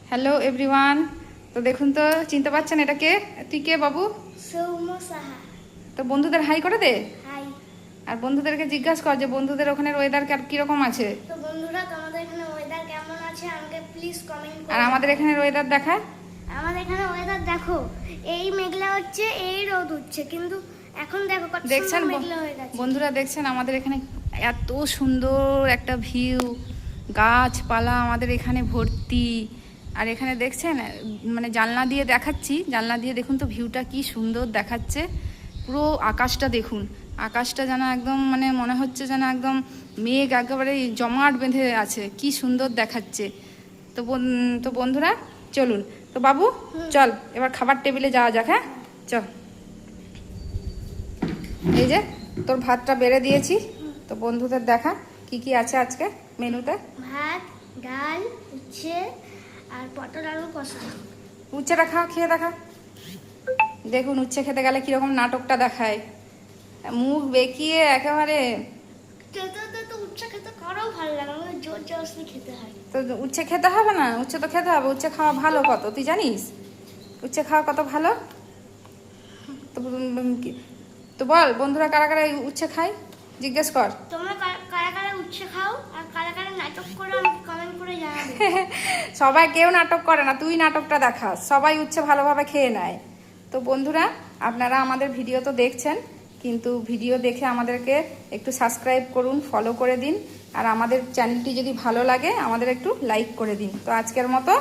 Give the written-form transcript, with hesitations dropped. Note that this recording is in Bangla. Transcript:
Hello everyone. তো দেখুন তো, চিনতে পারছেন এটা কে? তুই কে বাবু? সৌম্য সাহা। তো বন্ধুদের হাই করে দে। হাই। আর বন্ধুদেরকে জিজ্ঞাসা কর যে বন্ধুদের ওখানের ওয়েদার কিরকম আছে। তো বন্ধুরা, তোমাদের এখানে ওয়েদার কেমন আছে আমাকে প্লিজ কমেন্ট করো। আর আমাদের এখানের ওয়েদার দেখা। আমাদের এখানে ওয়েদার দেখো, এই মেঘলা হচ্ছে, এই রোদ উঠছে, কিন্তু এখন দেখো কত দেখছেন সুন্দর মেঘলা হয়ে গেছে। বন্ধুরা, দেখছেন আমাদের এখানে এত সুন্দর একটা ভিউ, গাছপালা আমাদের এখানে ভর্তি। আর এখানে দেখছেন, মানে জানলা দিয়ে দেখাচ্ছি, জানলা দিয়ে দেখুন তো ভিউটা কি সুন্দর দেখাচ্ছে। পুরো আকাশটা দেখুন, আকাশটা যেন একদম মানে মনে হচ্ছে যেন একদম মেঘ একেবারে জমাট বেঁধে আছে, কি সুন্দর দেখাচ্ছে। তো বন্ধুরা চলুন, তো বাবু চল এবার খাবার টেবিলে যাওয়া যাক। হ্যাঁ চল। এই যে তোর ভাতটা বেড়ে দিয়েছি, তো বন্ধুদের দেখা কি কি আছে আজকে মেনুতে। ভাত, ডাল, উচ্ছে আর পটল আলু কষা। উচ্ছেটা খা, খেয়ে দেখা। দেখুন উচ্ছে খেতে গেলে কিরকম নাটকটা দেখায়, মুখ বেঁকিয়ে একেবারে। খেতে তো উচ্ছে খেতে কারও ভালো লাগে, আমাকে জোর জবরদস্তি খেতে হয়। তো উচ্ছে খেতে হবে না? উচ্ছে তো খেতে হবে, উচ্ছে খাওয়া ভালো কত, তুই জানিস উচ্ছে খাওয়া কত ভালো? তো তো বল বন্ধুরা কারা কারা এই উচ্ছে খায়, জিজ্ঞেস কর। তোমরা কারা কারা উচ্ছে খাও আর কারা কারা নাটক করো আমাকে কমেন্ট করে জানাবে। সবাই কেউ নাটক করে না, তুই নাটকটা দেখাস, সবাই উচ্ছে ভালোভাবে খেয়ে নেয়। তো বন্ধুরা, আপনারা আমাদের ভিডিও তো দেখছেন, কিন্তু ভিডিও দেখে আমাদেরকে একটু সাবস্ক্রাইব করুন, ফলো করে দিন। আর আমাদের চ্যানেলটি যদি ভালো লাগে আমাদের একটু লাইক করে দিন। তো আজকের মতো